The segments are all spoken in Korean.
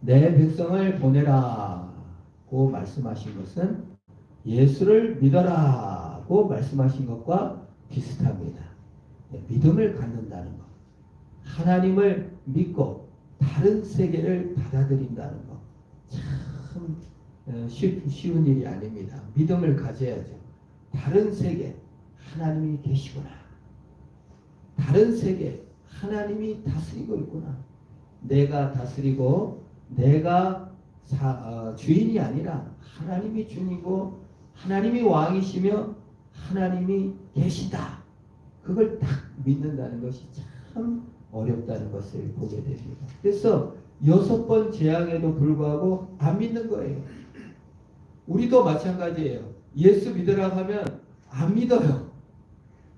내 백성을 보내라고 말씀하신 것은 예수를 믿어라고 말씀하신 것과 비슷합니다. 믿음을 갖는다는 것, 하나님을 믿고 다른 세계를 받아들인다는 것, 참 쉬운 일이 아닙니다. 믿음을 가져야죠. 다른 세계 하나님이 계시구나. 다른 세계 하나님이 다스리고 있구나. 내가 다스리고 내가 주인이 아니라 하나님이 주인이고 하나님이 왕이시며 하나님이 계시다. 그걸 딱 믿는다는 것이 참 어렵다는 것을 보게 됩니다. 그래서 6번 재앙에도 불구하고 안 믿는 거예요. 우리도 마찬가지예요. 예수 믿으라고 하면 안 믿어요.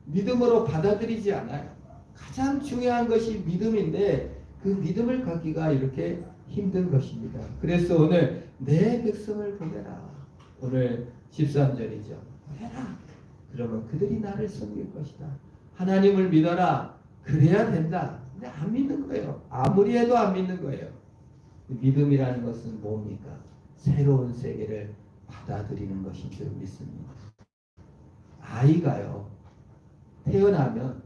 믿음으로 받아들이지 않아요. 가장 중요한 것이 믿음인데 그 믿음을 갖기가 이렇게 힘든 것입니다. 그래서 오늘 내 백성을 보내라. 오늘 13절이죠. 보내라. 그러면 그들이 나를 섬길 것이다. 하나님을 믿어라. 그래야 된다. 근데 안 믿는 거예요. 아무리 해도 안 믿는 거예요. 믿음이라는 것은 뭡니까? 새로운 세계를 받아들이는 것인 줄 믿습니다. 아이가요, 태어나면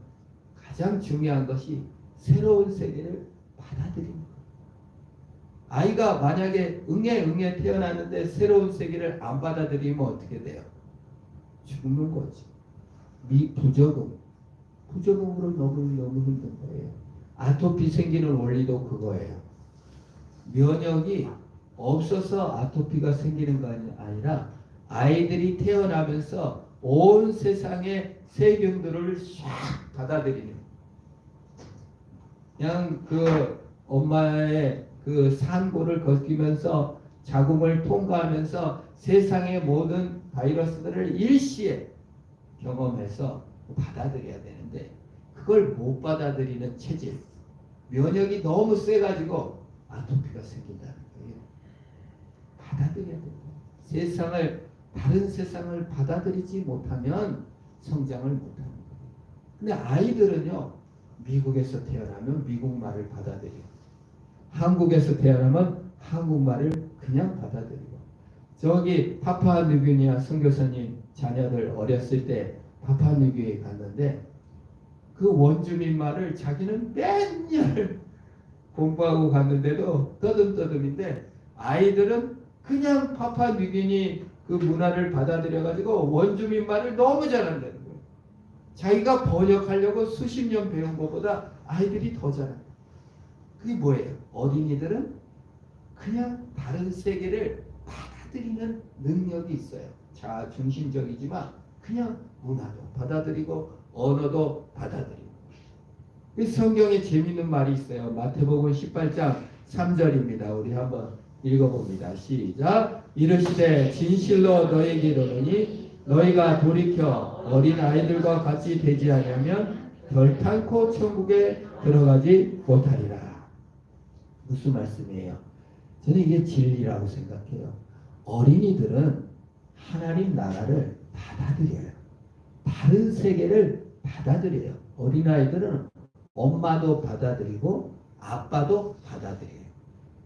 가장 중요한 것이 새로운 세계를 받아들이는 거예요. 아이가 만약에 응애 태어났는데 새로운 세계를 안 받아들이면 어떻게 돼요? 죽는 거지. 부적응으로 너무 힘든 거예요. 아토피 생기는 원리도 그거예요. 면역이 없어서 아토피가 생기는 거 아니라 아이들이 태어나면서 온 세상의 세균들을 싹 받아들이는, 그냥 그 엄마의 그 산고를 거치면서 자궁을 통과하면서 세상의 모든 바이러스들을 일시에 경험해서 받아들여야 되는데 그걸 못 받아들이는 체질, 면역이 너무 세가지고 아토피가 생긴다는 거예요. 받아들여야 돼요. 다른 세상을 받아들이지 못하면 성장을 못하는 거예요. 근데 아이들은요, 미국에서 태어나면 미국 말을 받아들여요. 한국에서 태어나면 한국말을 그냥 받아들이고, 저기 파푸아뉴기니아 선교사님 자녀들 어렸을 때 파푸아뉴기니아에 갔는데 그 원주민 말을 자기는 맨날 공부하고 갔는데도 떠듬떠듬인데 아이들은 그냥 파푸아뉴기니 그 문화를 받아들여가지고 원주민 말을 너무 잘한다는 거예요. 자기가 번역하려고 수십 년 배운 것보다 아이들이 더 잘한다. 그게 뭐예요? 어린이들은 그냥 다른 세계를 받아들이는 능력이 있어요. 자중심적이지만 그냥 문화도 받아들이고 언어도 받아들이고. 성경에 재미있는 말이 있어요. 마태복음 18장 3절입니다. 우리 한번 읽어봅니다. 시작. 이르시되 진실로 너희에게 이르노니 너희가 돌이켜 어린 아이들과 같이 되지 않으면 결탄코 천국에 들어가지 못하리라. 무슨 말씀이에요? 저는 이게 진리라고 생각해요. 어린이들은 하나님 나라를 받아들여요. 다른 세계를 받아들여요. 어린아이들은 엄마도 받아들이고 아빠도 받아들여요.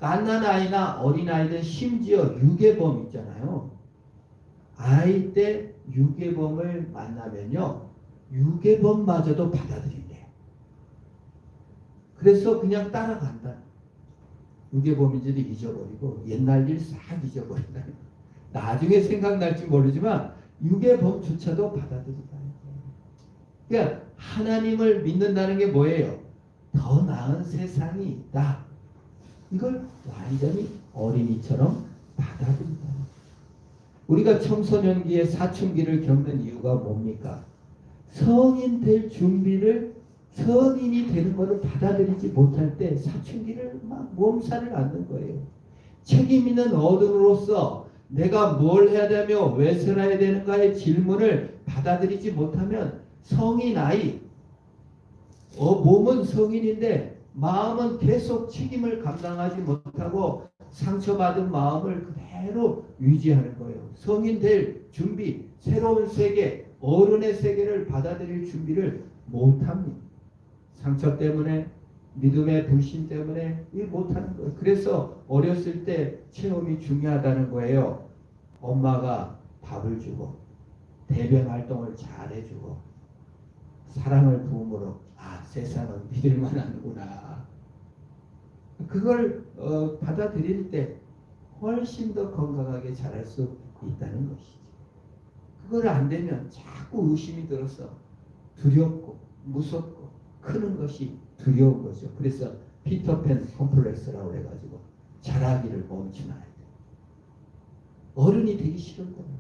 갓난아이나 어린아이들, 심지어 유괴범 있잖아요. 아이 때 유괴범을 만나면요, 유괴범마저도 받아들인대요. 그래서 그냥 따라간다. 유괴범인지도 잊어버리고 옛날 일 싹 잊어버린다. 나중에 생각날지 모르지만 유괴범조차도 받아들인다. 그러니까 하나님을 믿는다는 게 뭐예요? 더 나은 세상이 있다. 이걸 완전히 어린이처럼 받아들인다. 우리가 청소년기에 사춘기를 겪는 이유가 뭡니까? 성인 될 준비를, 성인이 되는 것을 받아들이지 못할 때 사춘기를 막 몸살을 앓는 거예요. 책임 있는 어른으로서 내가 뭘 해야 되며 왜 살아야 되는가의 질문을 받아들이지 못하면 성인 아이, 몸은 성인인데 마음은 계속 책임을 감당하지 못하고 상처받은 마음을 그대로 유지하는 거예요. 성인 될 준비, 새로운 세계, 어른의 세계를 받아들일 준비를 못합니다. 상처 때문에, 믿음의 불신 때문에 일 못하는 거예요. 그래서 어렸을 때 체험이 중요하다는 거예요. 엄마가 밥을 주고 대변 활동을 잘 해주고 사랑을 부음으로 세상은 믿을 만하구나. 그걸 받아들일 때 훨씬 더 건강하게 자랄 수 있다는 것이죠. 그걸 안 되면 자꾸 의심이 들어서 두렵고 무섭고 크는 것이 두려운 거죠. 그래서 피터팬 컴플렉스라고 해가지고 자라기를 멈추나야 돼요. 어른이 되기 싫은 거예요.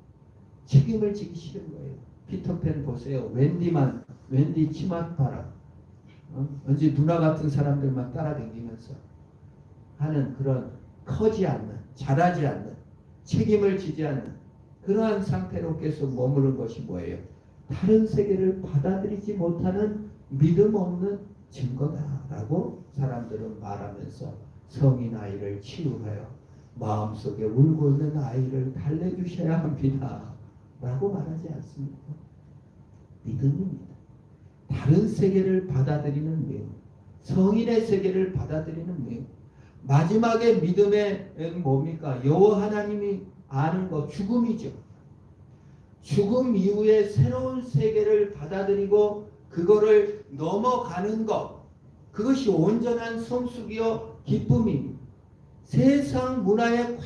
책임을 지기 싫은 거예요. 피터팬 보세요. 웬디 치맛바람. 언제 누나 같은 사람들만 따라다니면서 하는 그런 커지 않는, 자라지 않는, 책임을 지지 않는 그러한 상태로 계속 머무는 것이 뭐예요? 다른 세계를 받아들이지 못하는 믿음 없는 증거다라고 사람들은 말하면서 성인 아이를 치유하여 마음속에 울고 있는 아이를 달래주셔야 합니다 라고 말하지 않습니까? 믿음입니다. 다른 세계를 받아들이는 믿음, 성인의 세계를 받아들이는 믿음. 마지막에 믿음의 뭡니까? 여호와 하나님이 아는 것, 죽음이죠. 죽음 이후에 새로운 세계를 받아들이고 그거를 넘어가는 것, 그것이 온전한 성숙이요 기쁨입니다. 세상 문화에 꽉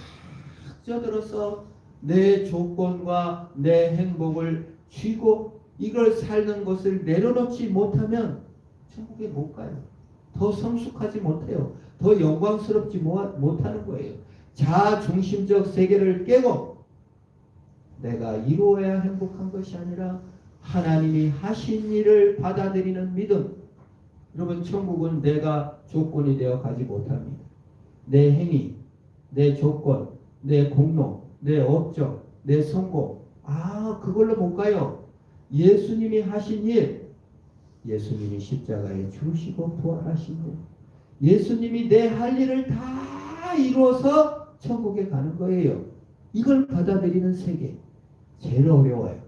젖들어서 내 조건과 내 행복을 쥐고 이걸 살는 것을 내려놓지 못하면 천국에 못 가요. 더 성숙하지 못해요. 더 영광스럽지 못하는 거예요. 자아중심적 세계를 깨고 내가 이루어야 행복한 것이 아니라 하나님이 하신 일을 받아들이는 믿음. 여러분, 천국은 내가 조건이 되어 가지 못합니다. 내 행위, 내 조건, 내 공로, 내 업적, 내 성공, 그걸로 못 가요. 예수님이 하신 일, 예수님이 십자가에 죽으시고 부활하신 일, 예수님이 내 할 일을 다 이루어서 천국에 가는 거예요. 이걸 받아들이는 세계 제일 어려워요.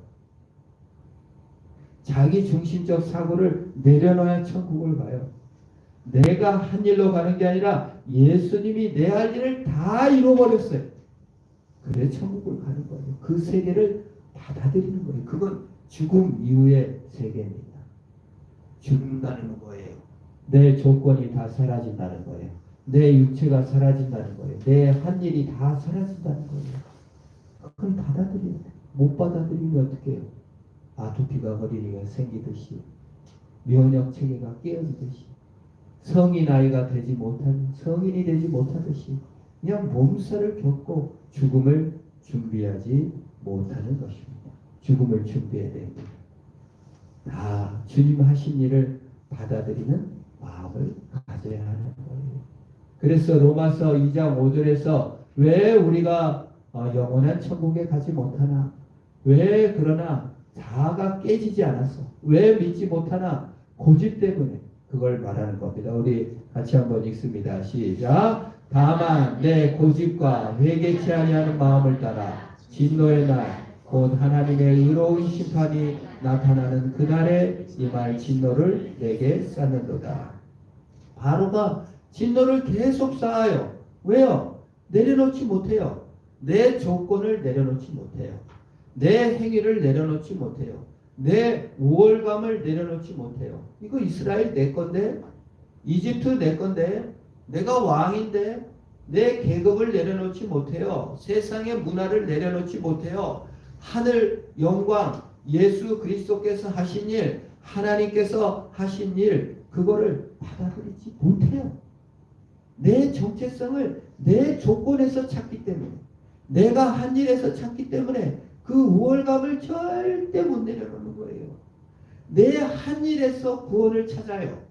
자기 중심적 사고를 내려놔야 천국을 가요. 내가 한 일로 가는 게 아니라 예수님이 내 할 일을 다 이루어버렸어요. 그래 천국을 가는 거예요. 그 세계를 받아들이는 거예요. 그건 죽음 이후의 세계입니다. 죽는다는 거예요. 내 조건이 다 사라진다는 거예요. 내 육체가 사라진다는 거예요. 내 한 일이 다 사라진다는 거예요. 그걸 받아들여야 돼요. 못 받아들이면 어떻게 해요? 아토피가 어린이가 생기듯이 면역 체계가 깨어지듯이 성인 아이가 되지 못한 성인이 되지 못하듯이 그냥 몸살을 겪고 죽음을 준비하지 못하는 것입니다. 죽음을 준비해야 됩니다. 다 주님 하신 일을 받아들이는 마음을 가져야 하는 거예요. 그래서 로마서 2장 5절에서 왜 우리가 영원한 천국에 가지 못하나? 왜 그러나 자아가 깨지지 않았어? 왜 믿지 못하나? 고집 때문에 그걸 말하는 겁니다. 우리 같이 한번 읽습니다. 시작. 다만 내 고집과 회개치 아니하는 마음을 따라 진노의 날 곧 하나님의 의로운 심판이 나타나는 그날에 임할 진노를 내게 쌓는도다. 바로가 진노를 계속 쌓아요. 왜요? 내려놓지 못해요. 내 조건을 내려놓지 못해요. 내 행위를 내려놓지 못해요. 내 우월감을 내려놓지 못해요. 이거 이스라엘 내 건데, 이집트 내 건데, 내가 왕인데 내 계급을 내려놓지 못해요. 세상의 문화를 내려놓지 못해요. 하늘 영광, 예수 그리스도께서 하신 일, 하나님께서 하신 일, 그거를 받아들이지 못해요. 내 정체성을 내 조건에서 찾기 때문에, 내가 한 일에서 찾기 때문에 그 우월감을 절대 못 내려놓는 거예요. 내 한 일에서 구원을 찾아요.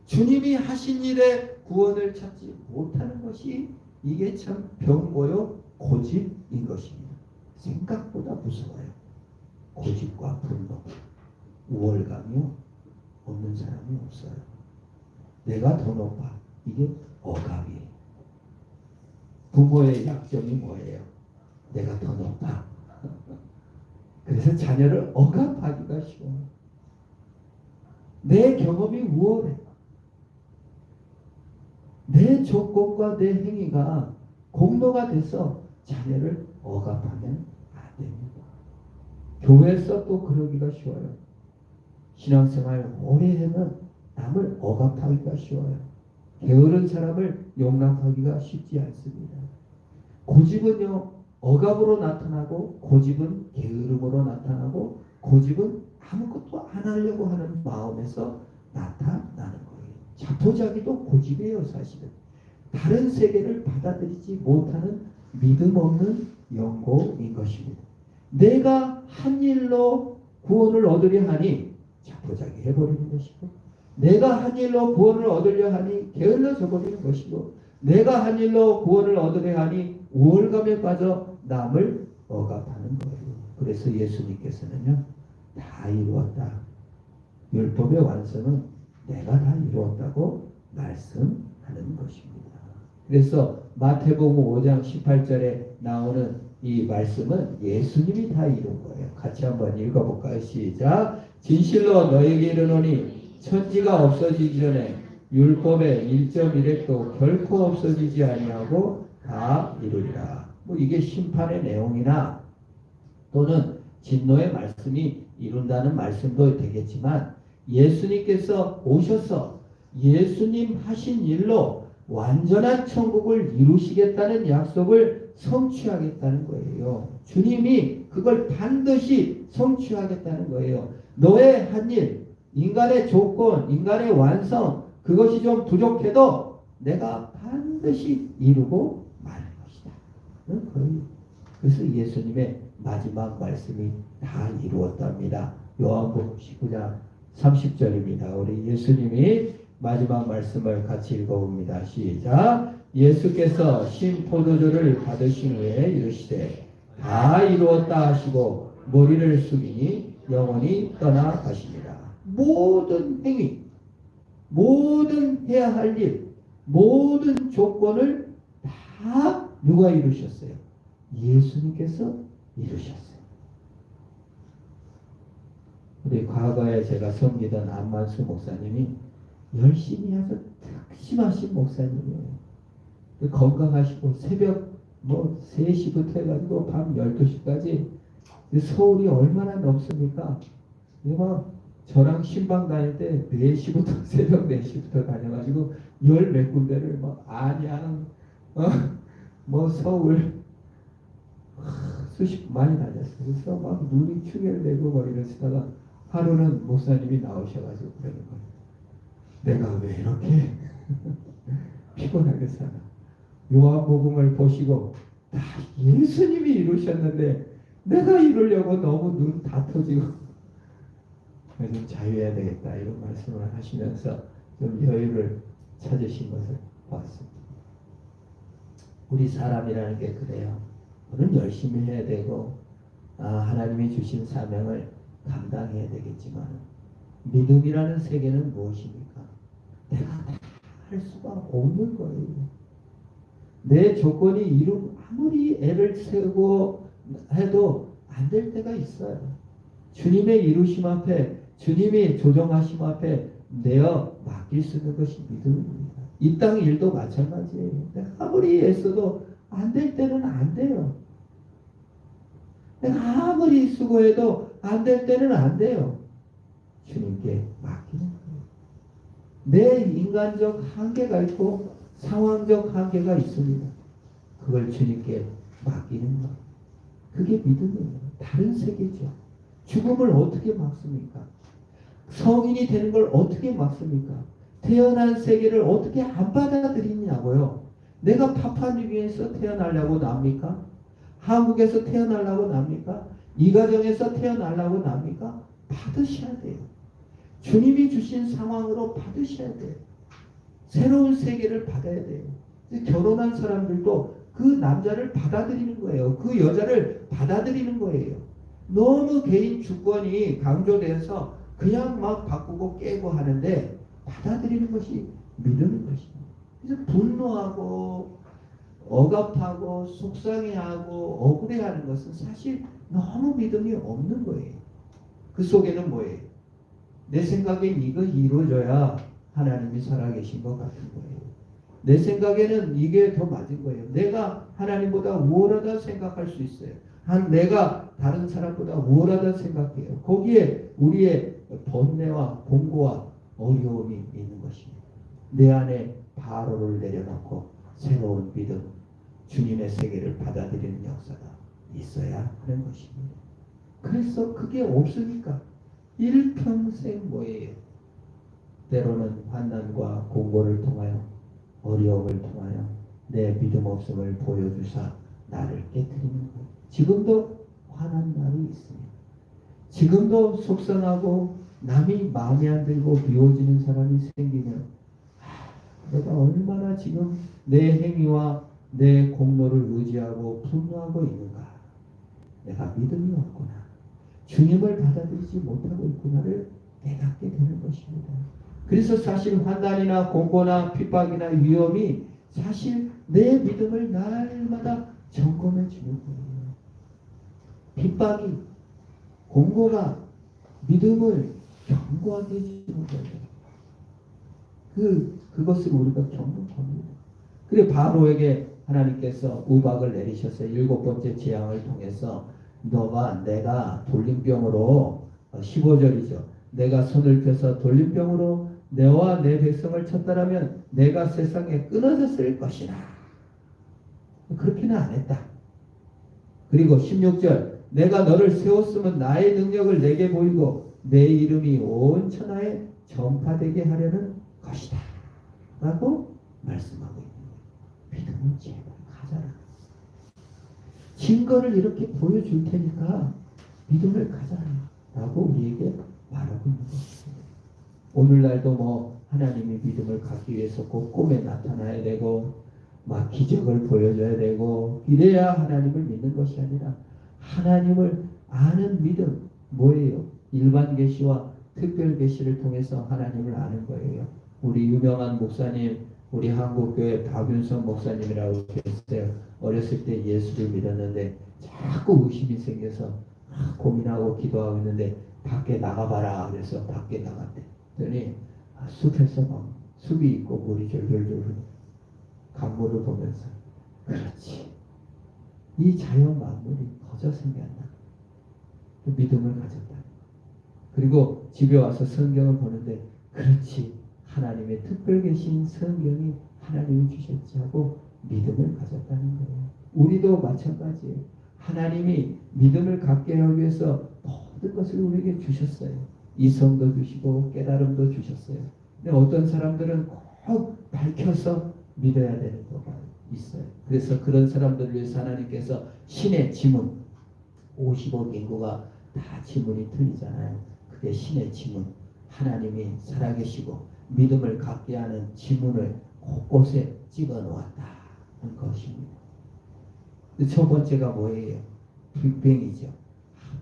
주님이 하신 일에 구원을 찾지 못하는 것이 이게 참 병고요 고집인 것입니다. 생각보다 무서워요. 고집과 분노, 우월감이 없는 사람이 없어요. 내가 더 높아. 이게 억압이에요. 부모의 약점이 뭐예요? 내가 더 높아. 그래서 자녀를 억압하기가 쉬워요. 내 경험이 우월해. 내 조건과 내 행위가 공로가 돼서 자녀를 억압하면 안 됩니다. 교회에서 또 그러기가 쉬워요. 신앙생활 오래 하면 남을 억압하기가 쉬워요. 게으른 사람을 용납하기가 쉽지 않습니다. 고집은요, 억압으로 나타나고, 고집은 게으름으로 나타나고, 고집은 아무것도 안 하려고 하는 마음에서 나타나는 거예요. 자포자기도 고집이에요, 사실은. 다른 세계를 받아들이지 못하는 믿음 없는 영고인 것입니다. 내가 한 일로 구원을 얻으려 하니 자포자기 해버리는 것이고, 내가 한 일로 구원을 얻으려 하니 게을러져 버리는 것이고, 내가 한 일로 구원을 얻으려 하니 우월감에 빠져 남을 억압하는 거예요. 그래서 예수님께서는요, 다 이루었다. 율법의 완성은 내가 다 이루었다고 말씀하는 것입니다. 그래서 마태복음 5장 18절에 나오는 이 말씀은 예수님이 다 이룬 거예요. 같이 한번 읽어볼까요? 시작. 진실로 너에게 이르노니 천지가 없어지기 전에 율법의 1.1획도 결코 없어지지 아니하고 다 이루리라. 뭐 이게 심판의 내용이나 또는 진노의 말씀이 이룬다는 말씀도 되겠지만, 예수님께서 오셔서 예수님 하신 일로 완전한 천국을 이루시겠다는 약속을 성취하겠다는 거예요. 주님이 그걸 반드시 성취하겠다는 거예요. 너의 한 일, 인간의 조건, 인간의 완성, 그것이 좀 부족해도 내가 반드시 이루고 마는 것이다. 그래서 예수님의 마지막 말씀이 다 이루었답니다. 요한복음 19장 30절입니다. 우리 예수님이 마지막 말씀을 같이 읽어봅니다. 시작. 예수께서 신 포도주를 받으신 후에 이르시되 다 이루었다 하시고 머리를 숙이니 영원히 떠나가십니다. 모든 행위, 모든 해야 할 일, 모든 조건을 다 누가 이루셨어요? 예수님께서 이루셨어요. 우리 과거에 제가 섬기던 안만수 목사님이 열심히 해서 특심하신 목사님이에요. 건강하시고 새벽 3시부터 해가지고 밤 12시까지 서울이 얼마나 넓습니까? 막 저랑 신방 다닐 때 4시부터 새벽 4시부터 다녀가지고 열 몇 군데를 안양 서울 수십 많이 다녔어요. 그래서 막 눈이 충혈되고 이러시다가 하루는 목사님이 나오셔가지고 그러는 거예요. 내가 왜 이렇게 피곤하게 사나? 요한복음을 보시고 다 예수님이 이루셨는데 내가 이루려고 너무 눈 다 터지고 좀 자유해야 되겠다 이런 말씀을 하시면서 좀 여유를 찾으신 것을 봤습니다. 우리 사람이라는 게 그래요. 우리는 열심히 해야 되고 하나님이 주신 사명을 감당해야 되겠지만 믿음이라는 세계는 무엇입니까? 내가 다 할 수가 없는 거예요. 내 조건이 아무리 애를 쓰고 해도 안 될 때가 있어요. 주님의 이루심 앞에, 주님이 조정하심 앞에 내어 맡길 수 있는 것이 믿음입니다. 이 땅 일도 마찬가지예요. 내가 아무리 애써도 안 될 때는 안 돼요. 내가 아무리 수고해도 안 될 때는 안 돼요. 주님께 맡기는 거예요. 내 인간적 한계가 있고 상황적 한계가 있습니다. 그걸 주님께 맡기는 것. 그게 믿음이에요. 다른 세계죠. 죽음을 어떻게 막습니까? 성인이 되는 걸 어떻게 막습니까? 태어난 세계를 어떻게 안 받아들이냐고요. 내가 파푸아뉴기니에서 태어나려고 납니까? 한국에서 태어나려고 납니까? 이 가정에서 태어나려고 납니까? 받으셔야 돼요. 주님이 주신 상황으로 받으셔야 돼요. 새로운 세계를 받아야 돼요. 결혼한 사람들도 그 남자를 받아들이는 거예요. 그 여자를 받아들이는 거예요. 너무 개인 주권이 강조돼서 그냥 막 바꾸고 깨고 하는데 받아들이는 것이 믿음인 것입니다. 그래서 분노하고 억압하고 속상해하고 억울해하는 것은 사실 너무 믿음이 없는 거예요. 그 속에는 뭐예요? 내 생각에 이거 이루어져야 하나님이 살아계신 것 같은 거예요. 내 생각에는 이게 더 맞은 거예요. 내가 하나님보다 우월하다 생각할 수 있어요. 내가 다른 사람보다 우월하다 생각해요. 거기에 우리의 번뇌와 공고와 어려움이 있는 것입니다. 내 안에 바로를 내려놓고 새로운 믿음, 주님의 세계를 받아들이는 역사가 있어야 하는 것입니다. 그래서 그게 없으니까 일평생 뭐예요? 때로는 환난과 공고를 통하여 어려움을 통하여 내 믿음 없음을 보여주사 나를 깨뜨리는 거예요. 지금도 화난 날이 있습니다. 지금도 속상하고 남이 마음에 안 들고 미워지는 사람이 생기면 내가 얼마나 지금 내 행위와 내 공로를 의지하고 분노하고 있는가. 내가 믿음이 없구나. 주님을 받아들이지 못하고 있구나를 깨닫게 되는 것입니다. 그래서 사실 환난이나 공고나 핍박이나 위험이 사실 내 믿음을 날마다 점검해 주는 거예요. 핍박이, 공고가 믿음을 견고하게 해주는 거예요. 그것을 우리가 겪는 겁니다. 그래 바로에게 하나님께서 우박을 내리셨어요. 7번째 재앙을 통해서 내가 돌림병으로 15절이죠. 내가 손을 펴서 돌림병으로 너와 내 백성을 쳤다라면 내가 세상에 끊어졌을 것이다. 그렇게는 안 했다. 그리고 16절 내가 너를 세웠으면 나의 능력을 내게 보이고 내 이름이 온 천하에 전파되게 하려는 것이다. 라고 말씀하고 있는 거예요. 믿음은 제발 가져라. 증거를 이렇게 보여줄 테니까 믿음을 가져라. 라고 우리에게 말하고 있는 것입니다. 오늘날도 하나님이 믿음을 갖기 위해서 꼭 꿈에 나타나야 되고 막 기적을 보여줘야 되고 이래야 하나님을 믿는 것이 아니라 하나님을 아는 믿음 뭐예요? 일반 계시와 특별 계시를 통해서 하나님을 아는 거예요. 우리 유명한 목사님, 우리 한국교회 박윤성 목사님이라고 계세요. 어렸을 때 예수를 믿었는데 자꾸 의심이 생겨서 고민하고 기도하고 있는데 밖에 나가봐라. 그래서 밖에 나갔대. 그랬더니 숲에서 막 숲이 있고 물이 졸졸졸 강물을 보면서 그렇지. 이 자연 만물이 거저 생겼나. 그 믿음을 가졌다. 그리고 집에 와서 성경을 보는데 그렇지. 하나님의 특별 계신 성경이 하나님이 주셨지 하고 믿음을 가졌다는 거예요. 우리도 마찬가지예요. 하나님이 믿음을 갖게 하기 위해서 모든 것을 우리에게 주셨어요. 이성도 주시고 깨달음도 주셨어요. 근데 어떤 사람들은 꼭 밝혀서 믿어야 되는 거가 있어요. 그래서 그런 사람들을 위해서 하나님께서 신의 지문 50억 인구가 다 지문이 틀리잖아요. 그게 신의 지문. 하나님이 살아계시고 믿음을 갖게 하는 지문을 곳곳에 찍어 놓았다는 것입니다. 첫 번째가 뭐예요? 빅뱅이죠.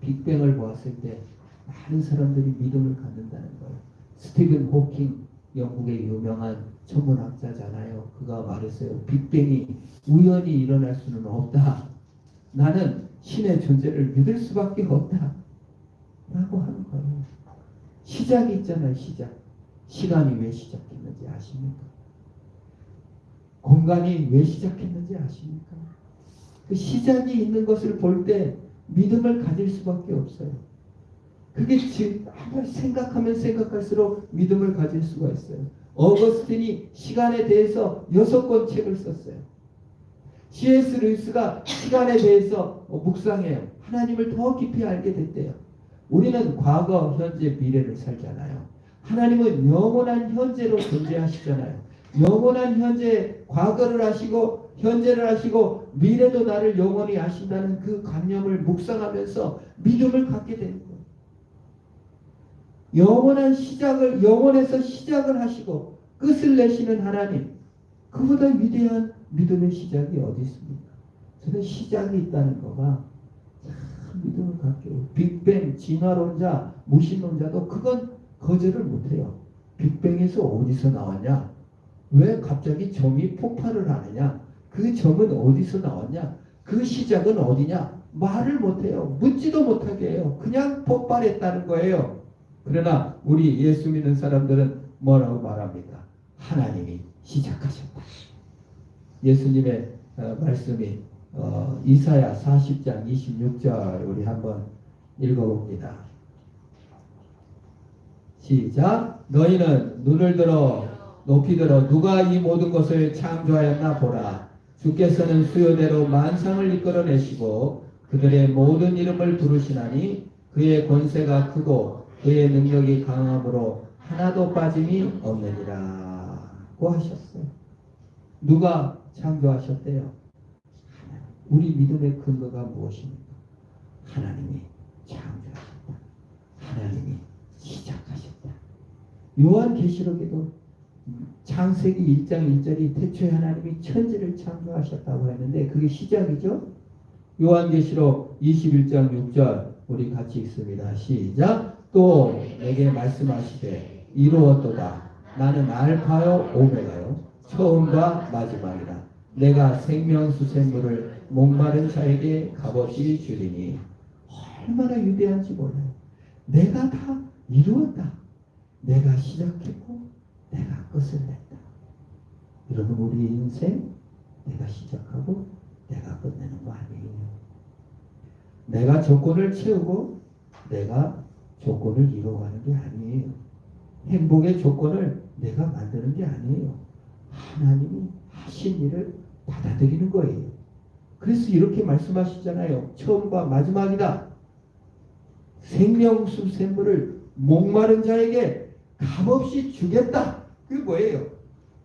빅뱅을 보았을 때 많은 사람들이 믿음을 갖는다는 거예요. 스티븐 호킹 영국의 유명한 천문학자잖아요. 그가 말했어요. 빅뱅이 우연히 일어날 수는 없다. 나는 신의 존재를 믿을 수밖에 없다. 라고 하는 거예요. 시작이 있잖아요. 시간이 왜 시작했는지 아십니까? 공간이 왜 시작했는지 아십니까? 그 시작이 있는 것을 볼 때 믿음을 가질 수밖에 없어요. 그게 지금 한번 생각하면 생각할수록 믿음을 가질 수가 있어요. 어거스틴이 시간에 대해서 6권 책을 썼어요. C.S. 루이스가 시간에 대해서 묵상해요. 하나님을 더 깊이 알게 됐대요. 우리는 과거, 현재, 미래를 살잖아요. 하나님은 영원한 현재로 존재하시잖아요. 영원한 현재, 과거를 아시고 현재를 아시고 미래도 나를 영원히 아신다는 그 관념을 묵상하면서 믿음을 갖게 되는 거예요. 영원한 시작을, 영원에서 시작을 하시고 끝을 내시는 하나님, 그보다 위대한 믿음의 시작이 어디 있습니까? 저는 시작이 있다는 거가 참 믿음을 갖게 해요. 빅뱅, 진화론자, 무신론자도 그건 거절을 못해요. 빅뱅에서 어디서 나왔냐? 왜 갑자기 점이 폭발을 하느냐? 그 점은 어디서 나왔냐? 그 시작은 어디냐? 말을 못해요. 묻지도 못하게 해요. 그냥 폭발했다는 거예요. 그러나 우리 예수 믿는 사람들은 뭐라고 말합니까? 하나님이 시작하셨다. 예수님의 말씀이 이사야 40장 26절 우리 한번 읽어봅니다. 시작. 너희는 눈을 들어 높이 들어 누가 이 모든 것을 창조하였나 보라. 주께서는 수요대로 만상을 이끌어내시고 그들의 모든 이름을 부르시나니 그의 권세가 크고 그의 능력이 강함으로 하나도 빠짐이 없느니라 고 하셨어요. 누가 창조하셨대요? 우리 믿음의 근거가 무엇입니까? 하나님이 창조하셨다. 하나님이 시작하셨다. 요한계시록에도 창세기 1장 1절이 태초에 하나님이 천지를 창조하셨다고 했는데 그게 시작이죠. 요한계시록 21장 6절 우리 같이 읽습니다. 시작. 또 내게 말씀하시되 이루었도다. 나는 알파요 오메가요 처음과 마지막이라. 내가 생명수샘물을 목마른 자에게 값없이 주리니. 얼마나 위대한지 몰라요. 내가 다 이루었다. 내가 시작했고 내가 끝을 냈다. 여러분 우리 인생 내가 시작하고 내가 끝내는 거 아니에요. 내가 조건을 채우고 내가 조건을 이루어가는 게 아니에요. 행복의 조건을 내가 만드는 게 아니에요. 하나님이 하신 일을 받아들이는 거예요. 그래서 이렇게 말씀하시잖아요. 처음과 마지막이다. 생명수 샘물을 목마른 자에게 값없이 주겠다. 그게 뭐예요?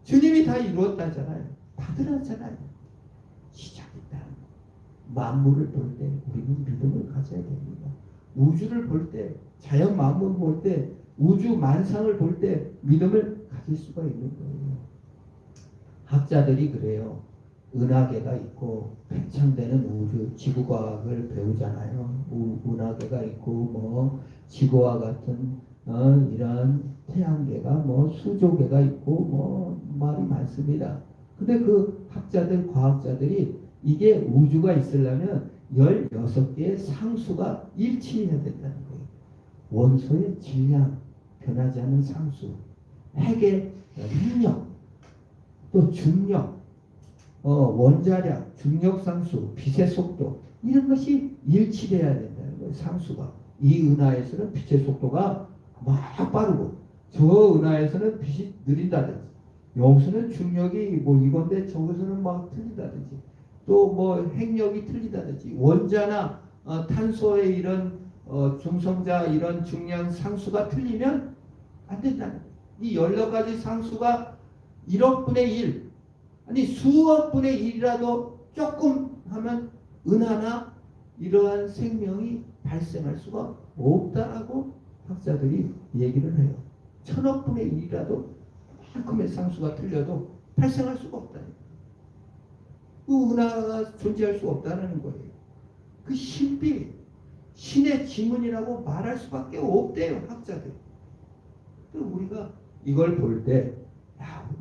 주님이 다 이루었다잖아요. 받으라잖아요. 시작이다. 만물을 볼 때 우리는 믿음을 가져야 됩니다. 우주를 볼 때, 자연 만물을 볼 때, 우주 만상을 볼 때 믿음을 가질 수가 있는 거예요. 학자들이 그래요. 은하계가 있고 팽창되는 우주, 지구과학을 배우잖아요. 은하계가 있고 뭐 지구와 같은 이런 태양계가 뭐 수조계가 있고 뭐 말이 많습니다. 근데 그 학자들, 과학자들이 이게 우주가 있으려면 16개의 상수가 일치해야 된다는 거예요. 원소의 질량, 변하지 않는 상수, 핵의 능력, 또 중력, 원자력, 중력상수, 빛의 속도 이런 것이 일치돼야 된다는 거예요. 상수가. 이 은하에서는 빛의 속도가 막 빠르고 저 은하에서는 빛이 느리다든지 여기서는 중력이 뭐 이건데 저기서는 막 틀리다든지 또 뭐 핵력이 틀리다든지 원자나 탄소의 이런 중성자 이런 중량 상수가 틀리면 안 된다는 거예요. 이 여러 가지 상수가 1억 분의 1 아니 수억 분의 1이라도 조금 하면 은하나 이러한 생명이 발생할 수가 없다라고 학자들이 얘기를 해요. 1000억 분의 1이라도 만큼의 상수가 틀려도 발생할 수가 없다는 거예요. 그 은하가 존재할 수 없다는 거예요. 그 신비, 신의 지문이라고 말할 수밖에 없대요, 학자들. 또 우리가 이걸 볼 때,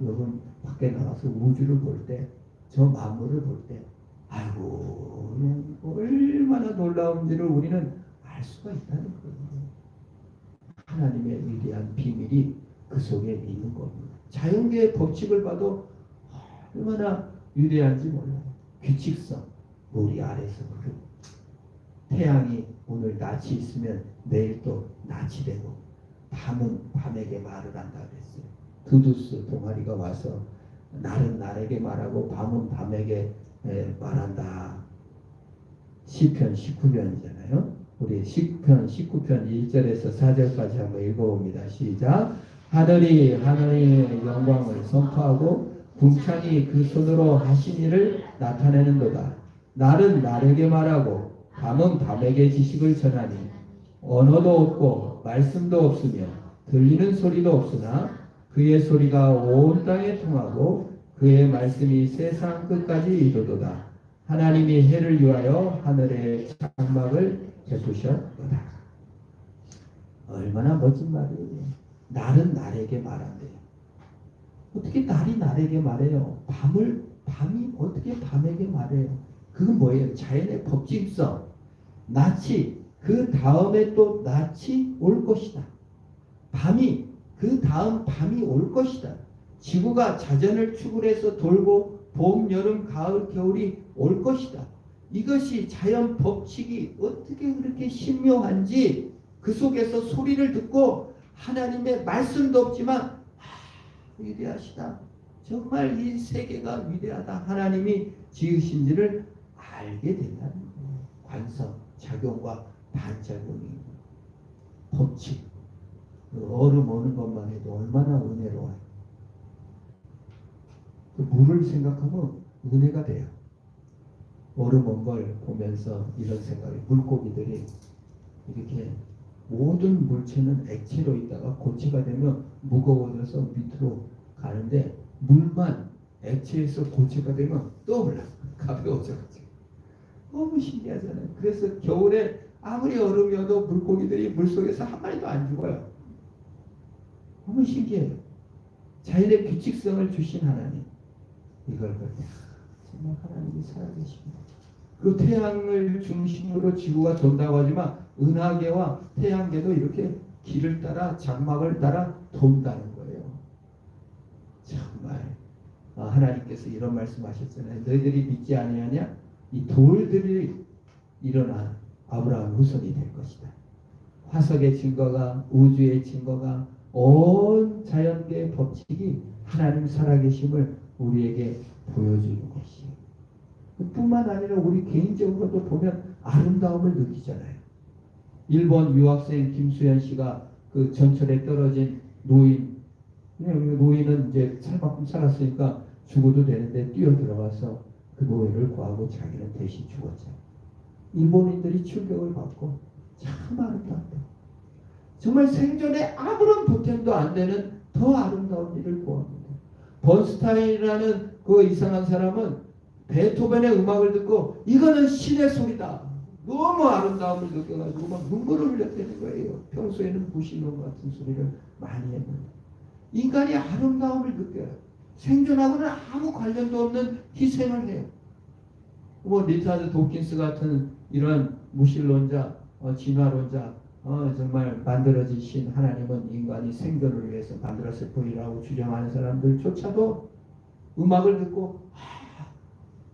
여러분 밖에 나가서 우주를 볼 때, 저 만물을 볼 때, 아이고, 그냥 얼마나 놀라운지를 우리는 알 수가 있다는 거예요. 하나님의 위대한 비밀이 그 속에 있는 겁니다. 자연계의 법칙을 봐도 얼마나 위대한지 몰라요. 규칙성, 우리 아래서 흐르고 태양이 오늘 낯이 있으면 내일 또 낯이 되고 밤은 밤에게 말을 한다 그랬어요. 두두스 동아리가 와서 날은 날에게 말하고 밤은 밤에게 말한다. 시편 19편이잖아요. 우리 시편 19편 1절에서 4절까지 한번 읽어봅니다. 시작. 하늘이 하나님의 영광을 선포하고 궁창이 그 손으로 하신 일을 나타내는도다. 날은 날에게 말하고 밤은 밤에게 지식을 전하니 언어도 없고 말씀도 없으며 들리는 소리도 없으나 그의 소리가 온 땅에 통하고 그의 말씀이 세상 끝까지 이르도다. 하나님이 해를 위하여 하늘의 장막을 베푸셨도다. 얼마나 멋진 말이에요. 날은 날에게 말한대요. 어떻게 날이 날에게 말해요? 밤이 어떻게 밤에게 말해요? 그건 뭐예요? 자연의 법칙성. 낮이 그 다음에 또 낮이 올 것이다. 밤이 그 다음 밤이 올 것이다. 지구가 자전을 추구해서 돌고 봄, 여름, 가을, 겨울이 올 것이다. 이것이 자연 법칙이 어떻게 그렇게 신묘한지 그 속에서 소리를 듣고 하나님의 말씀도 없지만 위대하시다. 정말 이 세계가 위대하다. 하나님이 지으신지를 알게 된다는 거예요. 관성, 작용과 반작용이 법칙. 얼음 오는 것만 해도 얼마나 은혜로워요. 그 물을 생각하면 은혜가 돼요. 얼음 온 걸 보면서 이런 생각이, 물고기들이 이렇게 모든 물체는 액체로 있다가 고체가 되면 무거워져서 밑으로 가는데 물만 액체에서 고체가 되면 떠올라. 가벼워져가지고. 너무 신기하잖아요. 그래서 겨울에 아무리 얼음이어도 물고기들이 물속에서 한 마리도 안 죽어요. 너무 신기해요. 자연의 규칙성을 주신 하나님. 이걸 볼 때 정말 하나님이 살아계십니다. 그 태양을 중심으로 지구가 돈다고 하지만 은하계와 태양계도 이렇게 길을 따라 장막을 따라 돈다는 거예요. 정말 하나님께서 이런 말씀하셨잖아요. 너희들이 믿지 아니하냐? 이 돌들이 일어나 아브라함 후손이 될 것이다. 화석의 증거가, 우주의 증거가, 온 자연계의 법칙이 하나님 살아계심을 우리에게 보여주는 것이에요. 뿐만 아니라 우리 개인적으로도 보면 아름다움을 느끼잖아요. 일본 유학생 김수현 씨가 그 전철에 떨어진 노인은 이제 살만큼 살았으니까 죽어도 되는데 뛰어 들어가서 그 노인을 구하고 자기는 대신 죽었죠. 일본인들이 충격을 받고 참 아름답다. 정말 생전에 아무런 보탬도 안 되는 더 아름다운 일을 보았습니다. 번스타인이라는 그 이상한 사람은 베토벤의 음악을 듣고 이거는 신의 소리다. 너무 아름다움을 느껴가지고 막 눈물을 흘렸다는 거예요. 평소에는 무신론 같은 소리를 많이 했는데 인간이 아름다움을 느껴요. 생존하고는 아무 관련도 없는 희생을 해요. 뭐 리차드 도킨스 같은 이런 무신론자, 진화론자, 정말 만들어진 신 하나님은 인간이 생존을 위해서 만들었을 뿐이라고 주장하는 사람들조차도 음악을 듣고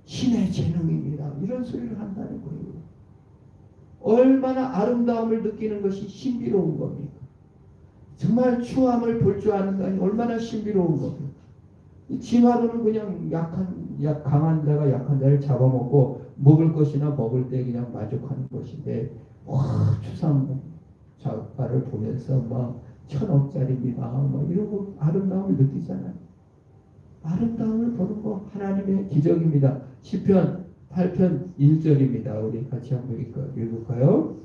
신의 재능입니다. 이런 소리를 한다는 거예요. 얼마나 아름다움을 느끼는 것이 신비로운 겁니까? 정말 추함을 볼 줄 아는 것이 얼마나 신비로운 겁니까? 진화론은 그냥 강한 자가 약한 자를 잡아먹고 먹을 것이나 먹을 때 그냥 만족하는 것인데 추상 작가를 보면서 막 1000억짜리입니다. 막 이러고 아름다움을 느끼잖아요. 아름다움을 보는 거 하나님의 기적입니다. 시편 8편 1절입니다. 우리 같이 한번 읽을까요?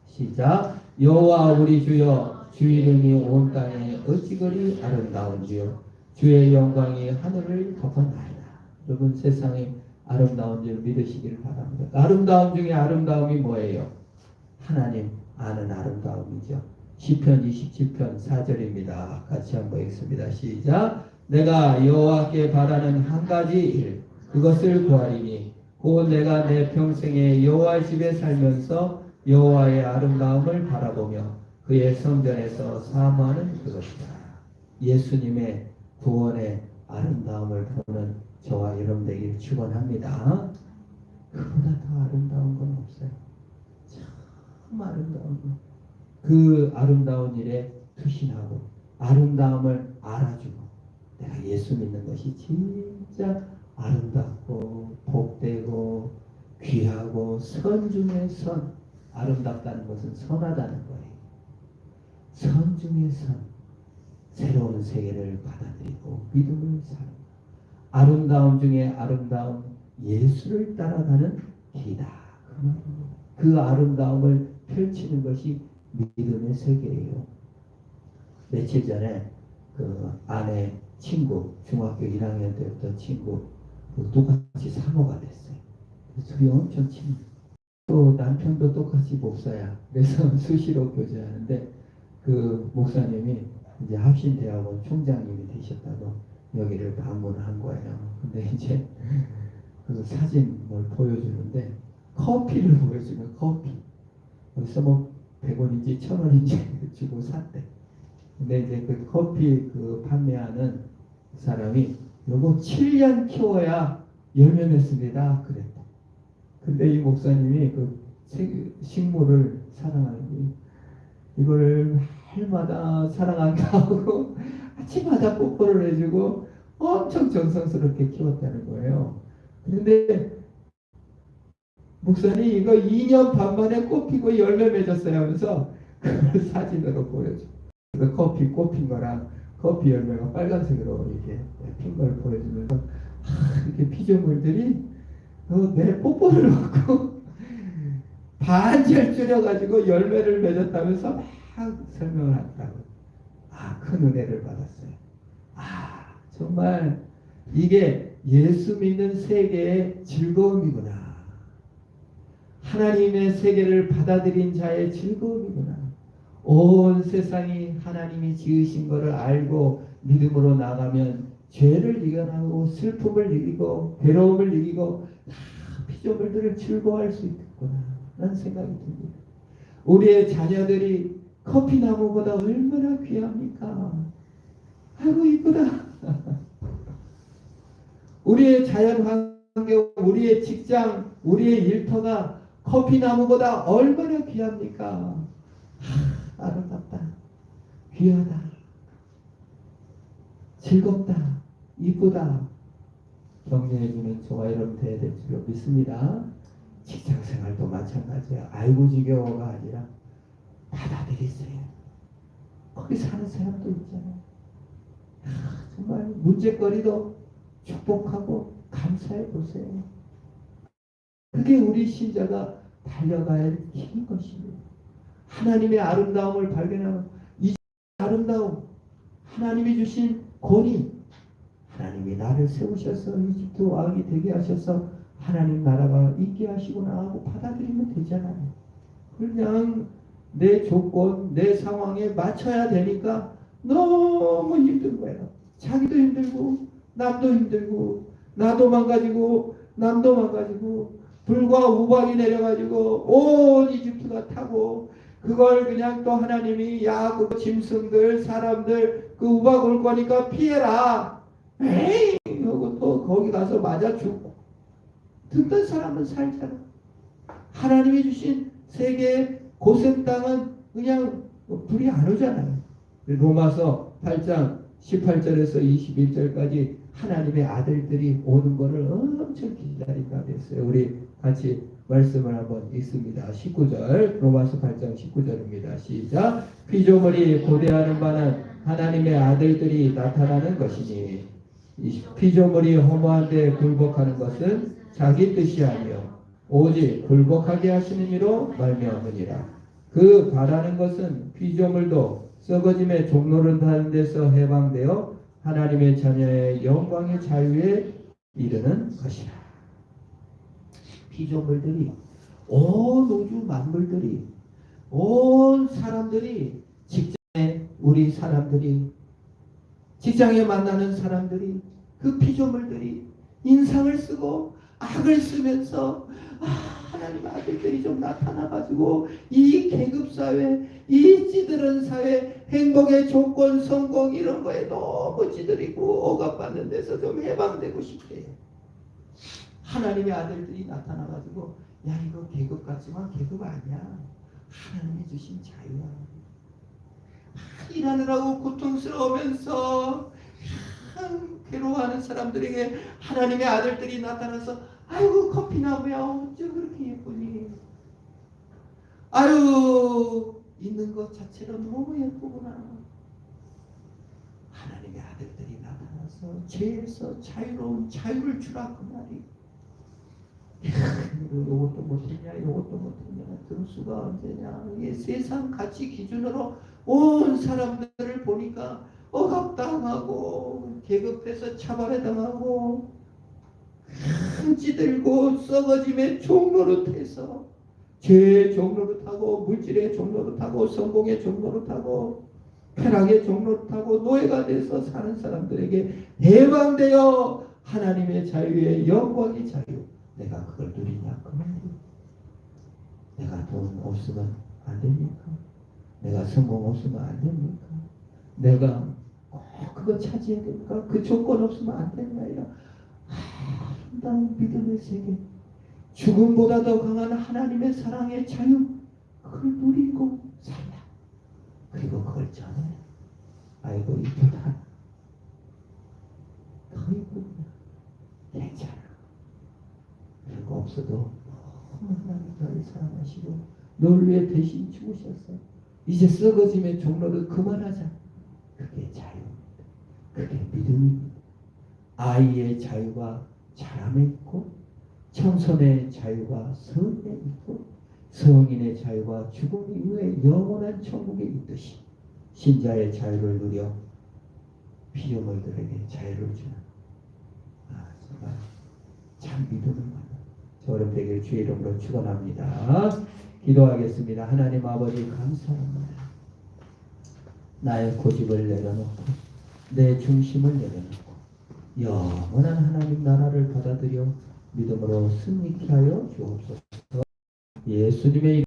시작. 여호와 우리 주여 주 이름이 온 땅에 어찌 그리 아름다운지요. 주의 영광이 하늘을 덮었나이다. 여러분 세상에 아름다운 줄 믿으시기를 바랍니다. 아름다움 중에 아름다움이 뭐예요? 하나님 아는 아름다움이죠. 시편 27편 4절입니다. 같이 한번 읽습니다. 시작. 내가 여호와께 바라는 한 가지 일 그것을 구하리니 곧 내가 내 평생에 여호와 집에 살면서 여호와의 아름다움을 바라보며 그의 성전에서 사모하는 그것이다. 예수님의 구원의 아름다움을 보는 저와 여러분 되기를 축원합니다. 그보다 더 아름다운 건 없어요. 참 아름다운 것. 그 아름다운 일에 투신하고 아름다움을 알아주고 내가 예수 믿는 것이 진짜 아름답고 복되고 귀하고 선 중에 선. 아름답다는 것은 선하다는 거예요. 선 중에 선. 새로운 세계를 받아들이고 믿음을 사는 아름다움 중에 아름다움 예수를 따라가는 길이다. 그 아름다움을 펼치는 것이 믿음의 세계예요. 며칠 전에 그 아내 친구 중학교 1학년 때부터 친구 똑같이 사모가 됐어요. 둘이 엄청 친해. 또 남편도 똑같이 목사야. 그래서 수시로 교제하는데 그 목사님이 이제 합신대학원 총장님이 되셨다고 여기를 방문한 거예요. 근데 이제 그 사진 뭘 보여주는데 커피를 보여주면 커피. 여기서 뭐 100원인지 1000원인지 주고 샀대. 근데 이제 그 커피 그 판매하는 사람이 요거 7년 키워야 열매 맺습니다. 그랬다. 근데 이 목사님이 그 식물을 사랑하는 게 이걸 해마다 사랑하게 하고 아침마다 뽀뽀를 해주고 엄청 정성스럽게 키웠다는 거예요. 그런데 목사님 이거 2년 반 만에 꽃 피고 열매 맺었어요 하면서 그걸 사진으로 보여줘. 그래서 커피 꽃핀 거랑 커피 열매가 빨간색으로 이렇게 핀 걸 보여주면서 이렇게 피조물들이 내 뽀뽀를 받고 반절 줄여가지고 열매를 맺었다면서 막 설명을 한다고. 큰 은혜를 받았어요. 정말 이게 예수 믿는 세계의 즐거움이구나. 하나님의 세계를 받아들인 자의 즐거움이구나. 온 세상이 하나님이 지으신 것을 알고 믿음으로 나가면 죄를 이겨나고 슬픔을 이기고 괴로움을 이기고 피조물들을 즐거워할 수 있겠구나 라는 생각이 듭니다. 우리의 자녀들이 커피나무보다 얼마나 귀합니까? 아이고 이쁘다. 우리의 자연환경, 우리의 직장, 우리의 일터가 커피나무보다 얼마나 귀합니까? 아름답다, 귀하다, 즐겁다, 이쁘다 격려해주는 저와 여러분 되어야 될 줄로 믿습니다. 직장생활도 마찬가지야. 아이고 지겨워가 아니라 받아들이세요. 거기 사는 사람도 있잖아요. 정말 문제거리도 축복하고 감사해 보세요. 그게 우리 신자가 달려가야 할 힘인 것입니다. 하나님의 아름다움을 발견하면 이 아름다움, 하나님이 주신 권위, 하나님이 나를 세우셔서 이집트 왕이 되게 하셔서 하나님 나라가 있게 하시구나 하고 받아들이면 되잖아요. 그냥 내 조건, 내 상황에 맞춰야 되니까 너무 힘든 거예요. 자기도 힘들고 남도 힘들고 나도 망가지고 남도 망가지고 불과 우박이 내려가지고 온 이집트가 타고 그걸 그냥 또 하나님이 그 짐승들 사람들 그 우박 올 거니까 피해라. 에이 하고 또 거기 가서 맞아 죽고 듣던 사람은 살잖아. 하나님이 주신 세계의 고센 땅은 그냥 불이 안 오잖아요. 로마서 8장 18절에서 21절까지 하나님의 아들들이 오는 것을 엄청 기다린다 그랬어요. 우리 같이 말씀을 한번 읽습니다. 19절 로마서 8장 19절입니다. 시작. 피조물이 고대하는 바는 하나님의 아들들이 나타나는 것이니 피조물이 허무한데 굴복하는 것은 자기 뜻이 아니요 오직 굴복하게 하시는 이로 말미암으니라. 그 바라는 것은 피조물도 썩어짐의 종로를 타는 데서 해방되어 하나님의 자녀의 영광의 자유에 이르는 것이라. 피조물들이 온 우주 만물들이 온 사람들이 직장에 우리 사람들이 직장에 만나는 사람들이 그 피조물들이 인상을 쓰고 악을 쓰면서 하나님 아들들이 좀 나타나가지고 이 계급사회 이 찌들은 사회 행복의 조건 성공 이런 거에 너무 찌들이고 억압받는 데서 좀 해방되고 싶대요. 하나님의 아들들이 나타나가지고 야 이거 계급 같지만 계급 아니야. 하나님이 주신 자유야. 일하느라고 고통스러우면서 괴로워하는 사람들에게 하나님의 아들들이 나타나서 아이고 커피나무야 어쩜 그렇게 예쁘니. 아유 있는 것 자체로 너무 예쁘구나. 하나님의 아들들이 나타나서 죄에서 자유로운 자유를 주라 그 말이. 이것도 못했냐 이것도 못했냐 들을 수가 언제냐. 이게 세상 가치 기준으로 온 사람들을 보니까 억압당하고 계급해서 차별해당하고 찌들고 썩어짐의 종노릇해서 죄의 종노릇하고 물질의 종노릇하고 성공의 종노릇하고 쾌락의 종노릇하고 노예가 돼서 사는 사람들에게 해방되어 하나님의 자유의 영광의 자유. 내가 그걸 누리냐 그 말이야. 내가 돈 없으면 안 됩니까? 내가 성공 없으면 안 됩니까? 내가 꼭 그거 차지해야 됩니까? 그 조건 없으면 안 되는 게 아니라 아름다운 믿음의 세계, 죽음보다 더 강한 하나님의 사랑의 자유, 그걸 누리고 살라. 그리고 그걸 전해. 아이고 이쁘다, 더 이쁘구나, 괜찮아. 별거 없어도 너무 하나님 너를 사랑하시고 너를 위해 대신 죽으셨어. 이제 썩어짐의 종로를 그만하자. 그게 자유입니다. 그게 믿음입니다. 아이의 자유가 자람에 있고, 청소년의 자유가 성에 있고, 성인의 자유가 죽음 이후에 영원한 천국에 있듯이 신자의 자유를 누려 피조물들에게 자유를 주는, 정말 참 믿음을 받는 저런 되길 주의 이름으로 축원합니다. 기도하겠습니다. 하나님 아버지 감사합니다. 나의 고집을 내려놓고 내 중심을 내려놓고 영원한 하나님 나라를 받아들여 믿음으로 승리케 하여 주옵소서. 예수님의